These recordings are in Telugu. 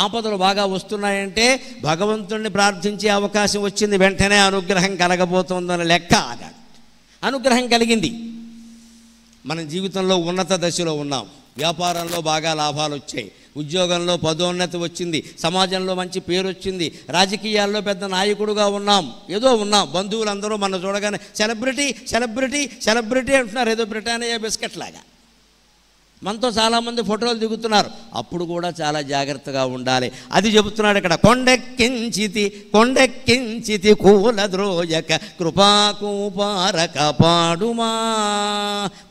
ఆపదలు బాగా వస్తున్నాయంటే భగవంతుణ్ణి ప్రార్థించే అవకాశం వచ్చింది, వెంటనే అనుగ్రహం కలగబోతోందని లెక్క. ఆగాడు, అనుగ్రహం కలిగింది. మన జీవితంలో ఉన్నత దశలో ఉన్నాం, వ్యాపారంలో బాగా లాభాలు వచ్చాయి, ఉద్యోగంలో పదోన్నతి వచ్చింది, సమాజంలో మంచి పేరు వచ్చింది, రాజకీయాల్లో పెద్ద నాయకుడుగా ఉన్నాం, ఏదో ఉన్నాం. బంధువులందరూ మన చూడగానే సెలబ్రిటీ సెలబ్రిటీ సెలబ్రిటీ అంటున్నారు, ఏదో బ్రిటానియా బిస్కెట్ లాగా. మనతో చాలామంది ఫోటోలు దిగుతున్నారు, అప్పుడు కూడా చాలా జాగ్రత్తగా ఉండాలి. అది చెబుతున్నాడు ఇక్కడ. కొండెక్కించితి కూలద్రోయక కృపాకూపారక పాడుమా.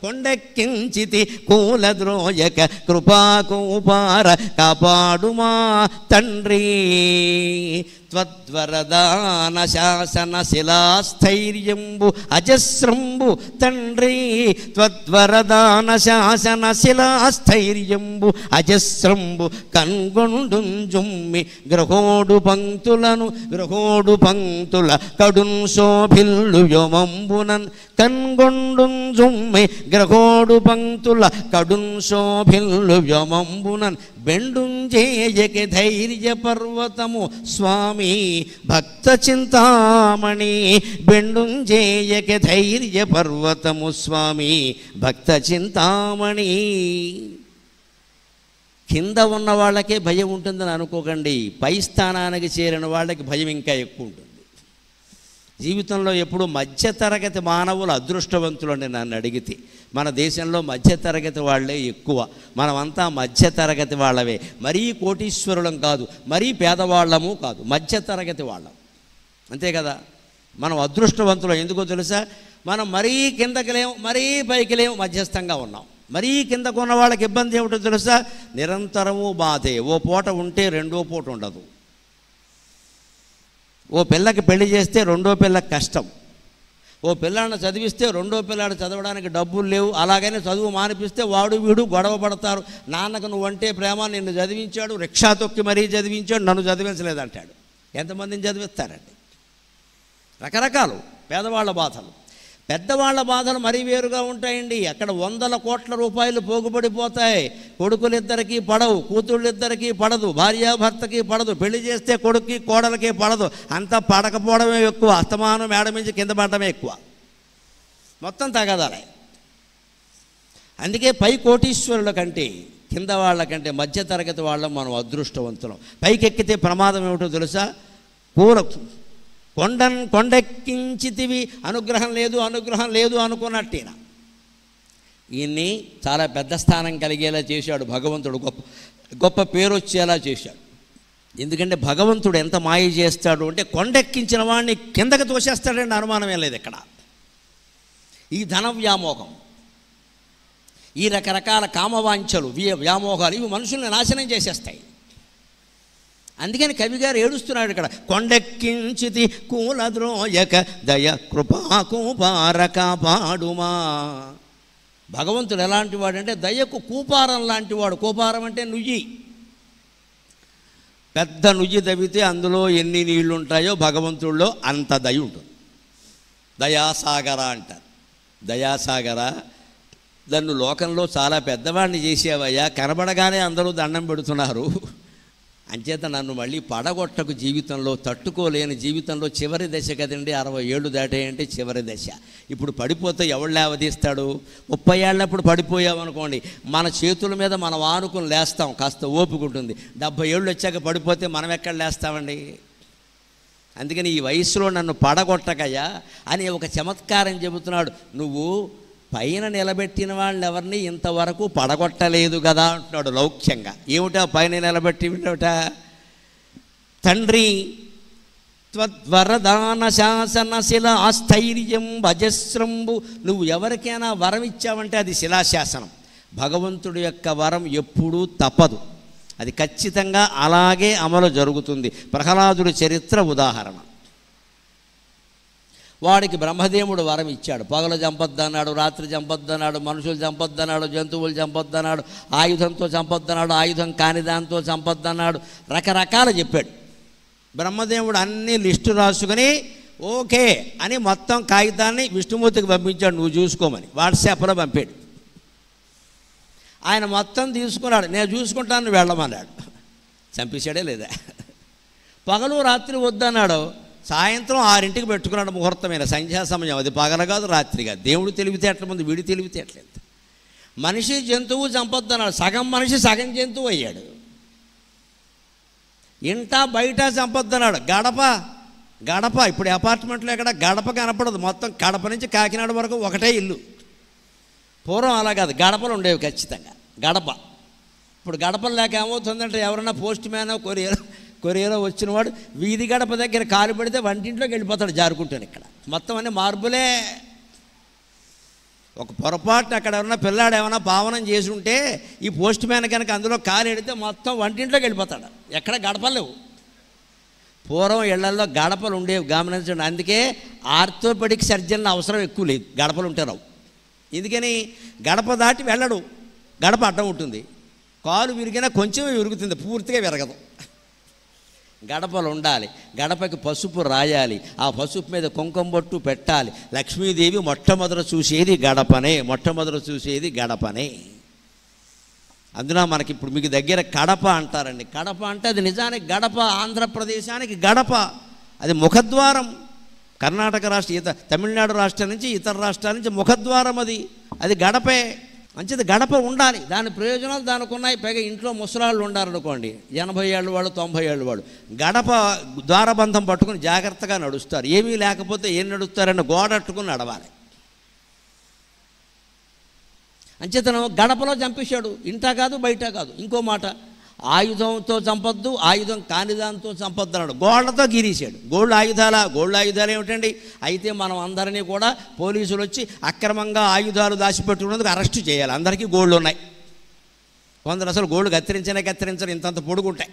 కొండెక్కించితి కూలద్రోయక కృపాకూపారక పాడుమా తండ్రి. త్వద్వరదాన శాసన శిలాస్థైర్యంబు అజస్రంబు తండ్రి. త్వద్వరదాన శాసన శిలాస్థైర్యంబు అజస్రంబు కన్గొండుంజుమ్మి గ్రహోడు పంక్తుల కడున్ శోభిల్లు యొమంబునన్. కన్గొండుంజుమ్మి గ్రహోడు పంక్తుల కడున్ శోభిల్లు యొమంబునన్. బెండుంజేయకి ధైర్య పర్వతము స్వామి భక్త చింతామణి. బెండుంజేయకి ధైర్య పర్వతము స్వామి భక్త చింతామణి. కింద ఉన్న వాళ్ళకే భయం ఉంటుందని అనుకోకండి, పై స్థానానికి చేరిన వాళ్ళకి భయం ఇంకా ఎక్కువ ఉంటుంది. జీవితంలో ఎప్పుడు మధ్యతరగతి మానవులు అదృష్టవంతులు అని నన్ను అడిగితే, మన దేశంలో మధ్యతరగతి వాళ్ళే ఎక్కువ. మనమంతా మధ్యతరగతి వాళ్ళవే, మరీ కోటీశ్వరులం కాదు, మరీ పేదవాళ్ళము కాదు, మధ్యతరగతి వాళ్ళం, అంతే కదా. మనం అదృష్టవంతులం. ఎందుకో తెలుసా? మనం మరీ కిందకి లేము, మరీ పైకి లేము, మధ్యస్థంగా ఉన్నాం. మరీ కిందకు ఉన్న వాళ్ళకి ఇబ్బంది ఏమిటో తెలుసా? నిరంతరము బాధే. ఓ పూట ఉంటే రెండో పూట ఉండదు. ఓ పిల్లకి పెళ్లి చేస్తే రెండో పిల్లకి కష్టం. ఓ పిల్లాడిని చదివిస్తే రెండో పిల్లాడు చదవడానికి డబ్బులు లేవు. అలాగనే చదువు మానిపిస్తే వాడు వీడు గొడవ పడతారు. నాన్నకు నువ్వంటే ప్రేమ, నిన్ను చదివించాడు, రిక్షా తొక్కి మరీ చదివించాడు, నన్ను చదివించలేదంటాడు. ఎంతమందిని చదివిస్తారండి? రకరకాలు పేదవాళ్ళ బాధలు. పెద్దవాళ్ల బాధలు మరీ వేరుగా ఉంటాయండి. అక్కడ 100 కోట్ల రూపాయలు పోగుపడిపోతాయి. కొడుకులిద్దరికీ పడవు, కూతుళ్ళిద్దరికీ పడదు, భార్యాభర్తకి పడదు, పెళ్లి చేస్తే కొడుక్కి కోడలకి పడదు. అంతా పడకపోవడమే ఎక్కువ, అస్తమానం మేడ నుంచి కింద పడటమే ఎక్కువ, మొత్తం తగదాలే. అందుకే పై కోటీశ్వరుల కంటే కింద వాళ్ళకంటే మధ్యతరగతి వాళ్ళం మనం అదృష్టవంతులం. పైకెక్కితే ప్రమాదం ఏమిటో తెలుసా? కొండెక్కించితివి, అనుగ్రహం లేదు అనుకున్నట్టేనా. ఈయన్ని చాలా పెద్ద స్థానం కలిగేలా చేశాడు భగవంతుడు, గొప్ప పేరు వచ్చేలా చేశాడు. ఎందుకంటే భగవంతుడు ఎంత మాయ చేస్తాడు అంటే, కొండెక్కించిన వాడిని కిందకి తోసేస్తాడంటే అనుమానమే లేదు ఇక్కడ. ఈ ధన వ్యామోహం, ఈ రకరకాల కామవాంఛలు, వ్యామోహాలు, ఇవి మనుషుల్ని నాశనం చేసేస్తాయి. అందుకని కవిగారు ఏడుస్తున్నాడు ఇక్కడ. కొండెక్కించితి కూలద్రోయక దయ కృపాకూపారక పాడుమా. భగవంతుడు ఎలాంటి వాడంటే దయకు కూపారం లాంటివాడు. కూపారం అంటే నుయ్యి. పెద్ద నుయ్యి తవ్వితే అందులో ఎన్ని నీళ్లు ఉంటాయో భగవంతుడిలో అంత దయ ఉంటుంది. దయాసాగర అంటారు. దయాసాగర, దాన్ని లోకంలో చాలా పెద్దవాడిని చేసేవయ్యా, కనబడగానే అందరూ దండం పెడుతున్నారు, అంచేత నన్ను మళ్ళీ పడగొట్టకు. జీవితంలో తట్టుకోలేని, జీవితంలో చివరి దశ కదండి, 60 ఏళ్ళు దాటేయంటే చివరి దశ. ఇప్పుడు పడిపోతే ఎవడు లేవదీస్తాడు? 30 ఏళ్ళప్పుడు పడిపోయామనుకోండి, మన చేతుల మీద మనం ఆనుకుని లేస్తాం, కాస్త ఓపిక ఉంటుంది. 70 ఏళ్ళు వచ్చాక పడిపోతే మనం ఎక్కడ లేస్తామండి? అందుకని ఈ వయసులో నన్ను పడగొట్టకయ్యా అని ఒక చమత్కారం చెబుతున్నాడు. నువ్వు పైన నిలబెట్టిన వాళ్ళని ఎవరిని ఇంతవరకు పడగొట్టలేదు కదా అంటున్నాడు లౌక్యంగా. ఏమిటా పైన నిలబెట్టిట? తండ్రి త్వద్వరదాన శాసన శిలాస్థైర్యం భజస్రంబు. నువ్వు ఎవరికైనా వరం ఇచ్చావంటే అది శిలాశాసనం. భగవంతుడి యొక్క వరం ఎప్పుడూ తప్పదు, అది ఖచ్చితంగా అలాగే అమలు జరుగుతుంది. ప్రహ్లాదుడి చరిత్ర ఉదాహరణ. వాడికి బ్రహ్మదేవుడు వరం ఇచ్చాడు. పగలు చంపొద్దన్నాడు, రాత్రి చంపొద్దన్నాడు, మనుషులు చంపొద్దన్నాడు, జంతువులు చంపొద్దన్నాడు, ఆయుధంతో చంపొద్దన్నాడు, ఆయుధం కాని దాంతో చంపొద్దన్నాడు, రకరకాలు చెప్పాడు. బ్రహ్మదేవుడు అన్ని లిస్టు రాసుకుని ఓకే అని మొత్తం కాగితాన్ని విష్ణుమూర్తికి పంపించాడు, నువ్వు చూసుకోమని. వాట్సాప్లో పంపాడు. ఆయన మొత్తం తీసుకున్నాడు, నేను చూసుకుంటాను వెళ్ళమన్నాడు. చంపేశాడే లేదా? పగలు రాత్రి వద్దన్నాడు, సాయంత్రం 6ంటికి పెట్టుకున్నాడు ముహూర్తమైన సంధ్యా సమయం. అది పగల కాదు రాత్రి కాదు. దేవుడు తెలివితేటల ముందు వీడి తెలివితేటలేదు. మనిషి జంతువు చంపొద్దన్నాడు, సగం మనిషి సగం జంతువు అయ్యాడు. ఇంట బయట చంపొద్దన్నాడు, గడప ఇప్పుడు అపార్ట్మెంట్లో ఎక్కడ గడప కనపడదు, మొత్తం కడప నుంచి కాకినాడ వరకు ఒకటే ఇల్లు. పూర్వం అలా కాదు, గడపలు ఉండేవి ఖచ్చితంగా. గడప ఇప్పుడు గడపలు లేక ఏమవుతుందంటే, ఎవరన్నా పోస్ట్ మ్యాన్ కొరియరో వచ్చినవాడు వీధి గడప దగ్గర కాలు పెడితే వంటింట్లోకి వెళ్ళిపోతాడు జారుకుంటాను. ఇక్కడ మొత్తం అన్నీ మార్బులే. ఒక పొరపాటున అక్కడ ఉన్న పిల్లాడు ఏమైనా పావనం చేసి ఉంటే ఈ పోస్ట్ మ్యాన్ కనుక అందులో కాలు ఎడితే మొత్తం వంటింట్లోకి వెళ్ళిపోతాడు. ఎక్కడ గడపలు లేవు. పూర్వం ఇళ్లల్లో గడపలు ఉండేవి, గమనించండి. అందుకే ఆర్థోపెడిక్ సర్జన్ల అవసరం ఎక్కువ లేదు, గడపలు ఉంటే రావు. ఎందుకని? గడప దాటి వెళ్ళడు, గడప అడ్డం ఉంటుంది. కాలు విరిగినా కొంచెమే విరుగుతుంది, పూర్తిగా విరగదు. గడపలు ఉండాలి. గడపకి పసుపు రాయాలి, ఆ పసుపు మీద కుంకుమ బొట్టు పెట్టాలి. లక్ష్మీదేవి మొట్టమొదట చూసేది గడపనే. అందున మనకి ఇప్పుడు మీకు దగ్గర కడప అంటారండి. కడప అంటే అది నిజానికి గడప, ఆంధ్రప్రదేశానికి గడప. అది ముఖద్వారం. కర్ణాటక రాష్ట్ర, తమిళనాడు రాష్ట్రం నుంచి ఇతర రాష్ట్రాల నుంచి ముఖద్వారం అది గడపే. మంచిది, గడప ఉండాలి. దాని ప్రయోజనాలు దానికి ఉన్నాయి. పైగా ఇంట్లో ముసలాళ్ళు ఉండాలనుకోండి, 80 ఏళ్ళ వాళ్ళు 90 ఏళ్ళ వాళ్ళు, గడప ద్వారబంధం పట్టుకుని జాగ్రత్తగా నడుస్తారు. ఏమీ లేకపోతే ఏం నడుస్తారని గోడట్టుకుని నడవాలి. అంచేతను గడపలో చంపేశాడు, ఇంటా కాదు బయట కాదు. ఇంకో మాట, ఆయుధంతో చంపొద్దు, ఆయుధం కానిదాంతో చంపొద్దు అన్నాడు. గోళ్లతో గీరేశాడు. గోళ్ళు ఆయుధాలు ఏమిటండి? అయితే మనం అందరినీ కూడా పోలీసులు వచ్చి అక్రమంగా ఆయుధాలు దాచిపెట్టుకున్నందుకు అరెస్టు చేయాలి. అందరికీ గోళ్ళు ఉన్నాయి. కొందరు అసలు గోళ్ళు కత్తిరించరు, ఇంతంత పొడుగుంటాయి.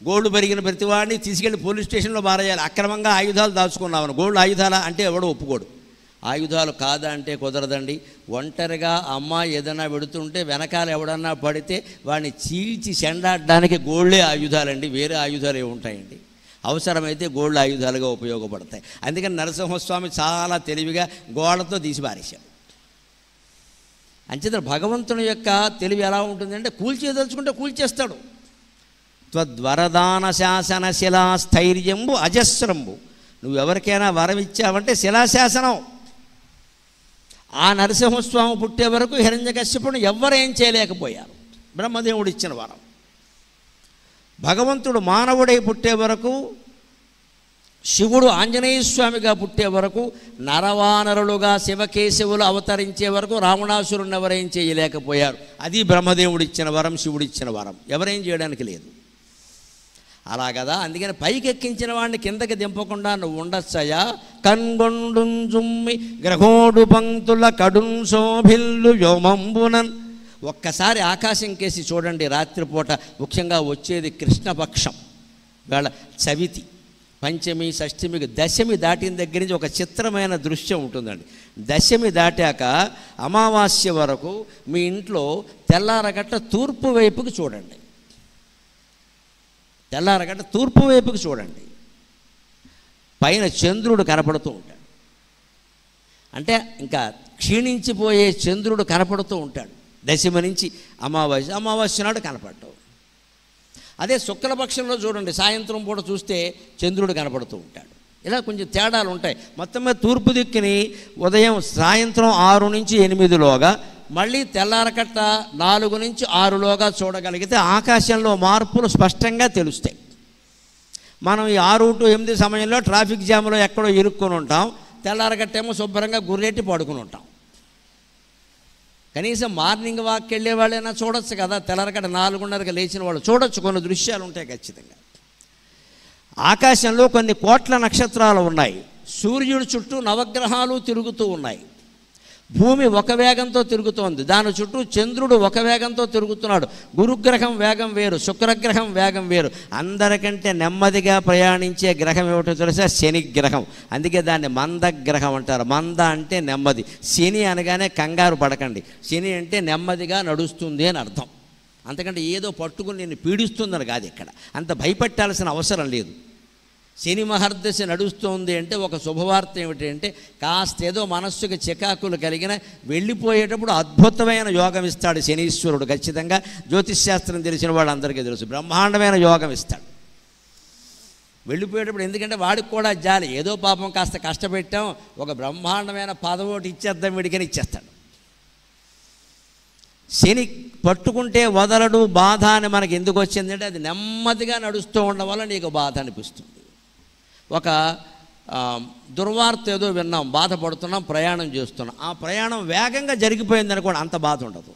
గోళ్ళు పెరిగిన ప్రతి వాడిని తీసుకెళ్ళి పోలీస్ స్టేషన్లో బారేయాలి. అక్రమంగా ఆయుధాలు దాచుకున్నామని. గోళ్ళు ఆయుధాలా అంటే ఎవడో ఒప్పుకోడు. ఆయుధాలు కాదా అంటే కుదరదండి. ఒంటరిగా అమ్మాయి ఏదైనా పెడుతుంటే వెనకాల ఎవడన్నా పడితే వాడిని చీల్చి చెండాడడానికి గోళ్ళే ఆయుధాలండి, వేరే ఆయుధాలు ఏముంటాయండి? అవసరమైతే గోళ్ళు ఆయుధాలుగా ఉపయోగపడతాయి. అందుకని నరసింహస్వామి చాలా తెలివిగా గోళ్లతో తీసి పారేశాడు. అంచేత భగవంతుని యొక్క తెలివి ఎలా ఉంటుందంటే, కూల్చేదలుచుకుంటే కూల్చేస్తాడు. త్వద్వరదాన శాసన శిలా స్థైర్యంబు అజస్రంబు. నువ్వు ఎవరికైనా వరం ఇచ్చావంటే శిలాశాసనం. ఆ నరసింహస్వామి పుట్టే వరకు హిరణ్యకశ్యపుని ఎవ్వరేం చేయలేకపోయారు. బ్రహ్మదేవుడు ఇచ్చిన వరం. భగవంతుడు మానవుడై పుట్టే వరకు, శివుడు ఆంజనేయ స్వామిగా పుట్టే వరకు, నరవానరులుగా శివకేశవులు అవతరించే వరకు రావణాసురుని ఎవరేం చేయలేకపోయారు. అది బ్రహ్మదేవుడు ఇచ్చిన వరం, శివుడు ఇచ్చిన వరం. ఎవరేం చేయడానికి లేదు. అలా కదా, అందుకని పైకి ఎక్కించిన వాడిని కిందకి దింపకుండా నువ్వు ఉండొచ్చయా. కన్గొండు జుమ్మి గ్రహోడు పంక్తుల కడున్ శోభిల్లు యోమంబునన్. ఒక్కసారి ఆకాశం కేసి చూడండి రాత్రిపూట. ముఖ్యంగా వచ్చేది కృష్ణపక్షం, వేళ చవితి, పంచమి, షష్ఠమికి, దశమి దాటిన దగ్గర నుంచి ఒక చిత్రమైన దృశ్యం ఉంటుందండి. దశమి దాటాక అమావాస్య వరకు మీ ఇంట్లో తెల్లారగట్ట తూర్పు వైపుకి చూడండి. తెల్లారగట్ట తూర్పు వైపుకి చూడండి. పైన చంద్రుడు కనపడుతూ ఉంటాడు. అంటే ఇంకా క్షీణించిపోయే చంద్రుడు కనపడుతూ ఉంటాడు. దశమి నుంచి అమావాస్య నాడు కనపడటం. అదే శుక్లపక్షంలో చూడండి, సాయంత్రం పూట చూస్తే చంద్రుడు కనపడుతూ ఉంటాడు. ఇలా కొంచెం తేడాలు ఉంటాయి. మొత్తం మీద తూర్పు దిక్కుని సాయంత్రం 6 నుంచి 8లోగా, మళ్ళీ తెల్లారకట్ట 4 నుంచి 6లోగా చూడగలిగితే ఆకాశంలో మార్పులు స్పష్టంగా తెలుస్తాయి. మనం ఈ 6 to 8 సమయంలో ట్రాఫిక్ జామ్లో ఎక్కడో ఇరుక్కొని ఉంటాం. తెల్లారకట్టేమో శుభ్రంగా గుర్రెట్టి పడుకుని ఉంటాం. కనీసం మార్నింగ్ వాక్కి వెళ్ళే వాళ్ళైనా చూడొచ్చు కదా. తెల్లారకట్ట 4:30కి లేచిన వాళ్ళు చూడొచ్చు. కొన్ని దృశ్యాలు ఉంటాయి ఖచ్చితంగా. ఆకాశంలో కొన్ని కోట్ల నక్షత్రాలు ఉన్నాయి. సూర్యుడి చుట్టూ నవగ్రహాలు తిరుగుతూ ఉన్నాయి. భూమి ఒక వేగంతో తిరుగుతోంది, దాని చుట్టూ చంద్రుడు ఒక వేగంతో తిరుగుతున్నాడు. గురుగ్రహం వేగం వేరు, శుక్రగ్రహం వేగం వేరు. అందరికంటే నెమ్మదిగా ప్రయాణించే గ్రహం ఏమిటో తెలుసా? శని గ్రహం. అందుకే దాన్ని మందగ్రహం అంటారు. మంద అంటే నెమ్మది. శని అనగానే కంగారు పడకండి. శని అంటే నెమ్మదిగా నడుస్తుంది అని అర్థం. అంతకంటే ఏదో పట్టుకుని నిన్ను పీడిస్తుందని కాదు. ఇక్కడ అంత భయపెట్టాల్సిన అవసరం లేదు. శని మహర్దశ నడుస్తోంది అంటే ఒక శుభవార్త ఏమిటి అంటే కాస్త ఏదో మనస్సుకి చికాకులు కలిగిన వెళ్ళిపోయేటప్పుడు అద్భుతమైన యోగం ఇస్తాడు శనీశ్వరుడు. ఖచ్చితంగా జ్యోతిష్శాస్త్రం తెలిసిన వాళ్ళందరికీ తెలుసు, బ్రహ్మాండమైన యోగం ఇస్తాడు వెళ్ళిపోయేటప్పుడు. ఎందుకంటే వాడికి కూడా జాలి, ఏదో పాపం కాస్త కష్టపెట్టాం, ఒక బ్రహ్మాండమైన పదవోటి ఇచ్చేద్దాం వీడికని ఇచ్చేస్తాడు. శని పట్టుకుంటే వదలడు బాధ అని మనకి ఎందుకు వచ్చిందంటే అది నెమ్మదిగా నడుస్తూ ఉండడం వల్ల నీకు బాధ అనిపిస్తుంది. ఒక దుర్వార్త ఏదో విన్నాం, బాధపడుతున్నాం, ప్రయాణం చేస్తున్నాం, ఆ ప్రయాణం వేగంగా జరిగిపోయింది అనుకోండి, అంత బాధ ఉండదు.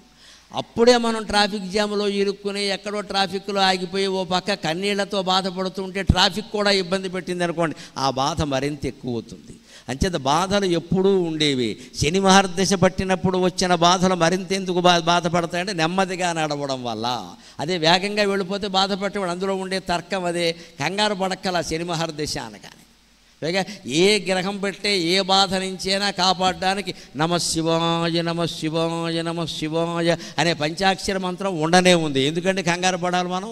అప్పుడే మనం ట్రాఫిక్ జామ్లో ఇరుక్కుని ఎక్కడో ట్రాఫిక్లో ఆగిపోయి ఓ పక్క కన్నీళ్లతో బాధపడుతుంటే ట్రాఫిక్ కూడా ఇబ్బంది పెట్టింది అనుకోండి, ఆ బాధ మరింత ఎక్కువ అవుతుంది. అంచేత బాధలు ఎప్పుడూ ఉండేవి. శని మహర్దశ పట్టినప్పుడు వచ్చిన బాధలు మరింత ఎందుకు బాధపడతాయంటే నెమ్మదిగా నడవడం వల్ల. అదే వేగంగా వెళ్ళిపోతే బాధపడేవాడు, అందులో ఉండే తర్కం అదే. కంగారు పడక్కల శని మహర్దశ అనగానే. పైగా ఏ గ్రహం పెట్టే ఏ బాధ నుంచైనా కాపాడడానికి నమశివాయ నమశివాయ నమశివాయ అనే పంచాక్షర మంత్రం ఉండనే ఉంది. ఎందుకంటే కంగారు పడాలి మనం,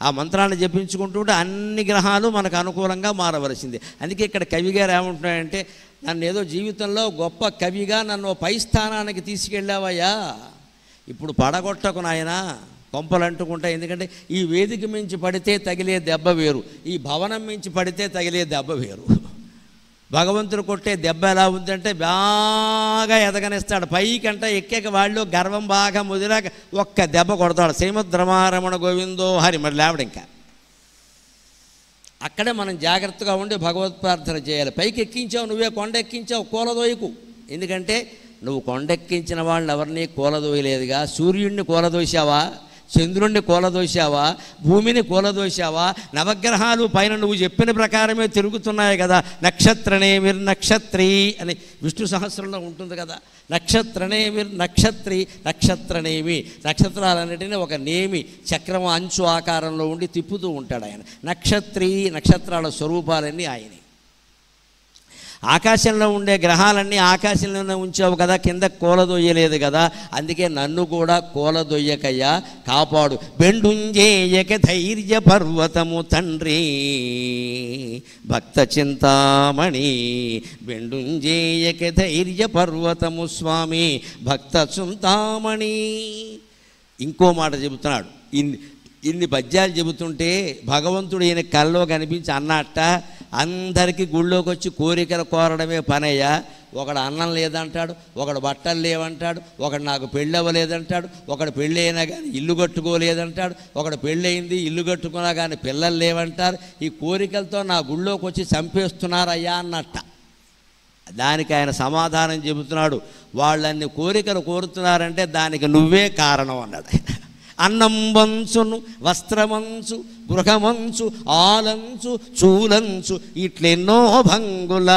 ఆ మంత్రాన్ని జపించుకుంటుంటే అన్ని గ్రహాలు మనకు అనుకూలంగా మారవలసింది. అందుకే ఇక్కడ కవి గారు ఏమంటున్నాయంటే, నన్ను ఏదో జీవితంలో గొప్ప కవిగా నన్ను పై స్థానానికి తీసుకెళ్ళావయ్యా, ఇప్పుడు పడగొట్టకు నాయనా, కొంపలు అంటుకుంటాయి. ఎందుకంటే ఈ వేదిక మించి పడితే తగిలే దెబ్బ వేరు, ఈ భవనం మించి పడితే తగిలే దెబ్బ వేరు. భగవంతుడు కొట్టే దెబ్బ ఎలా ఉందంటే బాగా ఎదగనిస్తాడు, పైకంట ఎక్కాక వాళ్ళు గర్వం బాగా ముదిరాక ఒక్క దెబ్బ కొడతాడు. శ్రీమద్ రమారమణ గోవిందో హరి, మరి లేవడు ఇంకా. అక్కడే మనం జాగ్రత్తగా ఉండి భగవత్ ప్రార్థన చేయాలి. పైకి ఎక్కించావు, నువ్వే కొండ ఎక్కించావు, కూలదోయకు. ఎందుకంటే నువ్వు కొండెక్కించిన వాళ్ళని ఎవరిని కూలదోయలేదుగా. సూర్యుడిని కూలదోశావా, చంద్రుణ్ణి కూలదోశావా, భూమిని కూలదోశావా? నవగ్రహాలు పైన నువ్వు చెప్పిన ప్రకారమే తిరుగుతున్నాయి కదా. నక్షత్రనేమిర్ నక్షత్రి అని విష్ణు సహస్రంలో ఉంటుంది కదా. నక్షత్రనేమిర్ నక్షత్రి, నక్షత్రనేమి, నక్షత్రాలన్నిటినీ ఒక నేమి చక్రం అంచు ఆకారంలో ఉండి తిప్పుతూ ఉంటాడు ఆయన. నక్షత్రి, నక్షత్రాల స్వరూపాలన్నీ ఆయనే. ఆకాశంలో ఉండే గ్రహాలన్నీ ఆకాశంలోనే ఉంచావు కదా, కింద కూలదొయ్యలేదు కదా. అందుకే నన్ను కూడా కూలదొయ్యకయ్యా, కాపాడు. బెండుంజేయక ధైర్య పర్వతము తండ్రి భక్త చింతామణి, బెండుంజేయక ధైర్య పర్వతము స్వామి భక్త చింతామణి. ఇంకో మాట చెబుతున్నాడు. ఇన్ని పద్యాలు చెబుతుంటే భగవంతుడు ఈయన కల్లో కనిపించి అన్నట్ట, అందరికీ గుళ్ళోకి వచ్చి కోరికలు కోరడమే పనయ్యా. ఒకడు అన్నం లేదంటాడు, ఒకడు బట్టలు లేవంటాడు, ఒకడు నాకు పెళ్ళి అవ్వలేదంటాడు, ఒకడు పెళ్ళి అయినా కానీ ఇల్లు కట్టుకోలేదంటాడు, ఒకడు పెళ్ళయింది ఇల్లు కట్టుకున్నా కానీ పిల్లలు లేవంటారు. ఈ కోరికలతో నా గుళ్ళోకి వచ్చి చంపేస్తున్నారయ్యా అన్నట్ట. దానికి ఆయన సమాధానం చెబుతున్నాడు, వాళ్ళన్ని కోరికలు కోరుతున్నారంటే దానికి నువ్వే కారణం అన్నాడు. అన్నం వంచును, వస్త్రమంచు, గృహమంచు, ఆలంచు, చూలంచు, ఇట్లెన్నో భంగుల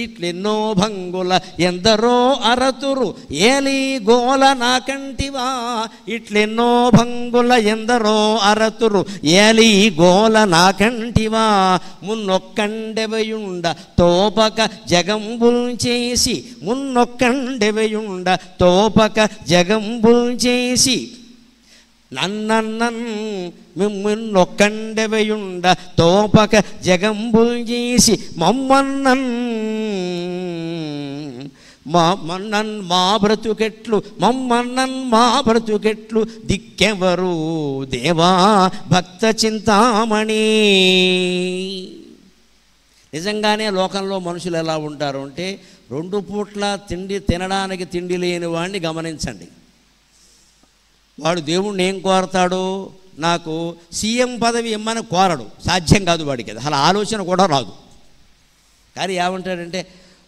ఇట్లెన్నో భంగుల ఎందరో అరతురు ఏలి గోల నాకంటివా. ఇట్లెన్నో భంగుల ఎందరో అరతురు ఏలి గోల నాకంటివా. మున్నొక్కండెవయుండ తోపక జగంబుల్ చేసి, మున్నొక్కండెవయుండ తోపక జగంబుల్ చేసి, నన్నన్నన్ మిమ్మొక్కండెవయుండ తోపక జగంబుల్ చేసి, మమ్మన్నన్ మన్నన్ మా బ్రతుకెట్లు, మమ్మన్నన్ మా బ్రతుకెట్లు, దిక్కెవరు దేవా భక్త చింతామణి. నిజంగానే లోకంలో మనుషులు ఎలా ఉంటారు అంటే, 2 పూట్ల తినడానికి తిండి లేని వాడిని గమనించండి. వాడు దేవుణ్ణి ఏం కోరతాడు, నాకు సీఎం పదవి ఇమ్మని కోరడు, సాధ్యం కాదు వాడికి, అది అసలు ఆలోచన కూడా రాదు. కానీ ఏమంటాడంటే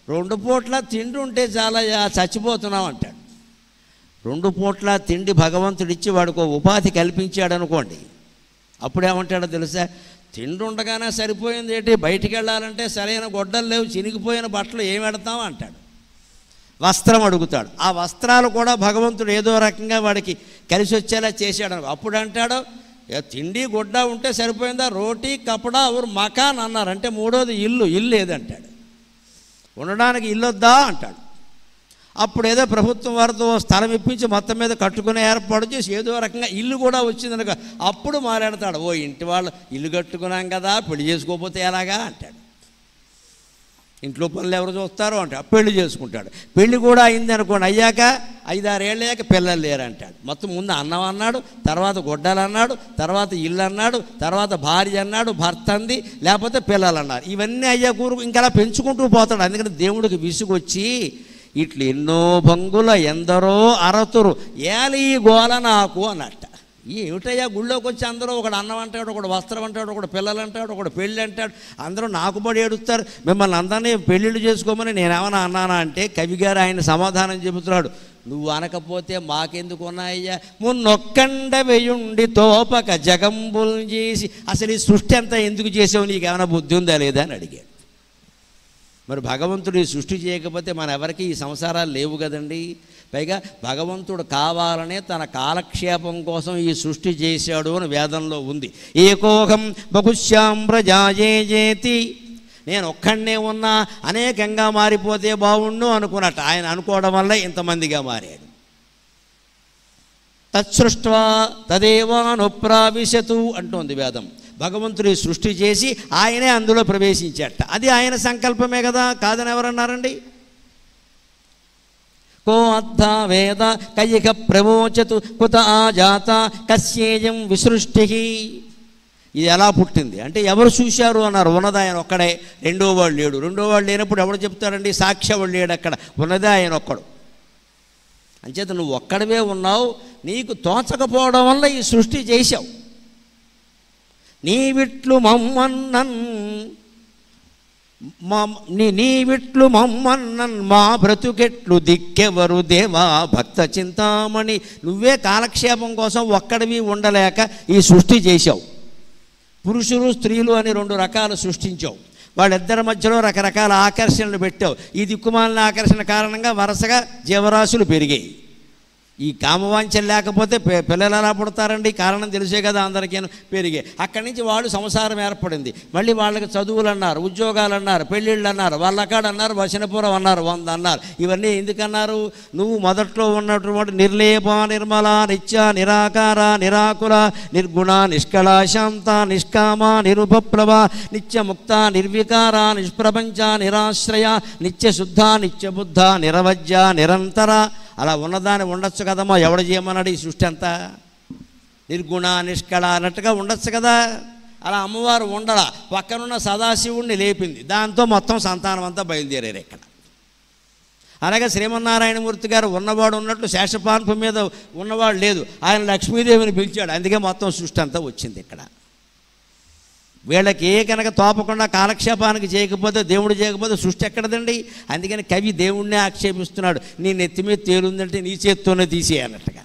2 పూట్ల తిండి ఉంటే చాలా చచ్చిపోతున్నాం అంటాడు. 2 పూట్ల తిండి భగవంతుడిచ్చి వాడికి ఉపాధి కల్పించాడు అనుకోండి, అప్పుడు ఏమంటాడో తెలుసా, తిండి ఉండగానే సరిపోయింది ఏంటి, బయటికి వెళ్ళాలంటే సరైన గొడ్డలు లేవు, చినిగిపోయిన బట్టలు ఏం పెడతాం అంటాడు. వస్త్రం అడుగుతాడు, ఆ వస్త్రాలు కూడా భగవంతుడు ఏదో రకంగా వాడికి కలిసి వచ్చేలా చేశాడు. అప్పుడు అంటాడు, తిండి గుడ్డ ఉంటే సరిపోయిందా, రోటీ కపడా ఊరు మకాన్ అన్నారు అంటే 3వది ఇల్లు ఏదంటాడు, ఉండడానికి ఇల్లు వద్దా అంటాడు. అప్పుడు ఏదో ప్రభుత్వం వారితో స్థలం ఇప్పించి మొత్తం మీద కట్టుకునే ఏర్పాటు చేసి ఏదో రకంగా ఇల్లు కూడా వచ్చిందనుక అప్పుడు మాట్లాడతాడు, ఓ ఇంటి వాళ్ళు ఇల్లు కట్టుకున్నాం కదా పెళ్లి చేసుకోకపోతే ఎలాగా అంటాడు. ఇంట్లో పనులు ఎవరు చూస్తారో అంటాడు, పెళ్లి చేసుకుంటాడు. పెళ్లి కూడా అయింది అనుకోండి, అయ్యాక 5-6 ఏళ్ళయ్యాక పిల్లలు లేరు అంటాడు. మొత్తం ముందు అన్నం అన్నాడు, తర్వాత గుడ్డలు అన్నాడు, తర్వాత ఇల్లు అన్నాడు, తర్వాత భార్య అన్నాడు, భర్త అంది, లేకపోతే పిల్లలు అన్నారు. ఇవన్నీ అయ్యా కూరు ఇంకా పెంచుకుంటూ పోతాడు. అందుకని దేవుడికి విసుగొచ్చి ఇట్లు ఎన్నో భంగుల ఎందరో అరతురు ఏలి గోల నాకు అన్నట్ట. ఏమిటయ్యా గుళ్ళోకి వచ్చి అందరూ ఒకడు అన్నం అంటాడు, ఒకడు వస్త్రం అంటాడు, ఒకడు పిల్లలు అంటాడు, ఒకడు పెళ్ళి అంటాడు, అందరూ నాకు పడి ఏడుస్తారు, మిమ్మల్ని అందరినీ పెళ్ళిళ్ళు చేసుకోమని నేనేమన్నా అన్నానా అంటే కవి గారు ఆయన సమాధానం చెబుతున్నాడు, నువ్వు అనకపోతే మాకెందుకు ఉన్నాయ్యా, మున్నొక్కండ వెయుండి తోపక జగంబుల్ చేసి అసలు ఈ సృష్టి అంతా ఎందుకు చేసావు, నీకేమైనా బుద్ధి ఉందా లేదా అని అడిగాడు. మరి భగవంతుడు ఈ సృష్టి చేయకపోతే మన ఎవరికి ఈ సంసారాలు లేవు కదండి. పైగా భగవంతుడు కావాలనే తన కాలక్షేపం కోసం ఈ సృష్టి చేశాడు అని వేదంలో ఉంది. ఏకోహం బహుశ్యాం ప్రజాయేతి, నేను ఒక్కడనే ఉన్నా అనేకంగా మారిపోతే బాగుండు అనుకున్నట్టు ఆయన అనుకోవడం వల్ల ఇంతమందిగా మారాడు. తత్సృష్ట్వా తదేవానుప్రావిశతు అంటోంది వేదం. భగవంతుడి సృష్టి చేసి ఆయనే అందులో ప్రవేశించాట. అది ఆయన సంకల్పమే కదా, కాదని ఎవరన్నారండి. కో అర్థ వేద కయిక ప్రమోచతు కుత ఆజాత కస్యేయం విసృష్టి. ఇది ఎలా పుట్టింది అంటే ఎవరు చూశారు అన్నారు. ఉన్నది ఆయన ఒక్కడే, రెండో వాడు లేడు. రెండో వాడు లేనప్పుడు ఎవరు చెప్తారండి, సాక్ష్య వాడు లేడు, అక్కడ ఉన్నదే ఆయన ఒక్కడు. అంచేత నువ్వు ఒక్కడవే ఉన్నావు, నీకు తోచకపోవడం వల్ల ఈ సృష్టి చేశావు. నీవిట్లు మమ్మన్నన్ నీవిట్లు మమ్మన్నన్ మా బ్రతుకెట్లు దిక్కెవరు దేవా భక్త చింతామణి. నువ్వే కాలక్షేపం కోసం ఒక్కడివి ఉండలేక ఈ సృష్టి చేశావు. పురుషులు స్త్రీలు అని 2 రకాలు సృష్టించావు. వాళ్ళిద్దరి మధ్యలో రకరకాల ఆకర్షణలు పెట్టావు. ఈ దిక్కుమాలిన ఆకర్షణ కారణంగా వరుసగా జీవరాశులు పెరిగాయి. ఈ కామవాంఛలు లేకపోతే పిల్లలు ఎలా పుడతారండి, కారణం తెలిసే కదా అందరికీ. పెరిగే అక్కడి నుంచి వాళ్ళు సంసారం ఏర్పడింది. మళ్ళీ వాళ్ళకి చదువులు అన్నారు, ఉద్యోగాలు అన్నారు, పెళ్ళిళ్ళు అన్నారు, వాళ్ళకాడు అన్నారు, వచనపురం అన్నారు, 100 అన్నారు. ఇవన్నీ ఎందుకన్నారు, నువ్వు మొదట్లో ఉన్నటువంటి నిర్లేప నిర్మల నిత్య నిరాకార నిరాకుల నిర్గుణ నిష్కళ శాంత నిష్కామ నిరుపప్లవ నిత్యముక్త నిర్వికార నిష్ప్రపంచ నిరాశ్రయ నిత్యశుద్ధ నిత్యబుద్ధ నిరవజ్య నిరంతర. అలా ఉన్నదాన్ని ఉండొచ్చు కదమ్మా, ఎవడు చేయమన్నాడు ఈ సృష్టి అంతా. నిర్గుణ నిష్కళ అన్నట్టుగా ఉండొచ్చు కదా. అలా అమ్మవారు ఉండలా, పక్కనున్న సదాశివుణ్ణి లేపింది, దాంతో మొత్తం సంతానం అంతా బయలుదేరారు ఇక్కడ. అలాగే శ్రీమన్నారాయణమూర్తి గారు ఉన్నవాడు ఉన్నట్లు శేషపాన్పు మీద ఉన్నవాడు లేదు, ఆయన లక్ష్మీదేవిని పిలిచాడు, అందుకే మొత్తం సృష్టి అంతా వచ్చింది ఇక్కడ. వీళ్ళకి కనుక తోపకుండా కాలక్షేపానికి చేయకపోతే, దేవుడు చేయకపోతే సృష్టి ఎక్కడదండి. అందుకని కవి దేవుణ్ణే ఆక్షేపిస్తున్నాడు, నీ నెత్తి మీద తేలుందంటే నీ చేత్తోనే తీసేయన్నట్టుగా.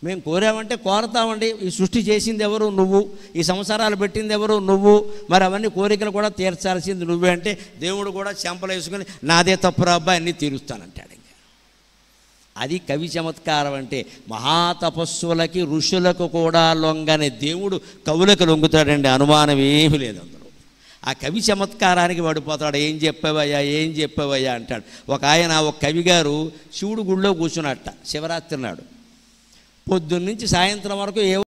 మేము కోరామంటే కోరతామండి, ఈ సృష్టి చేసింది ఎవరు, నువ్వు. ఈ సంసారాలు పెట్టింది ఎవరు, నువ్వు. మరి అవన్నీ కోరికలు కూడా తీర్చాల్సింది నువ్వే అంటే దేవుడు కూడా చెంపలు వేసుకొని నాదే తప్పురా అబ్బాయి అన్నీ తీరుస్తానంటాడు. అది కవి చమత్కారం అంటే. మహాతపస్సులకి ఋషులకు కూడా లొంగని దేవుడు కవులకు లొంగుతాడండి, అనుమానం ఏమీ లేదు అందులో. ఆ కవి చమత్కారానికి పడిపోతాడు. ఏం చెప్పావయ్యా అంటాడు. ఒక కవి గారు శివుడు గుడిలో కూర్చున్నట్ట శివరాత్రి నాడు. పొద్దున్నుంచి సాయంత్రం వరకు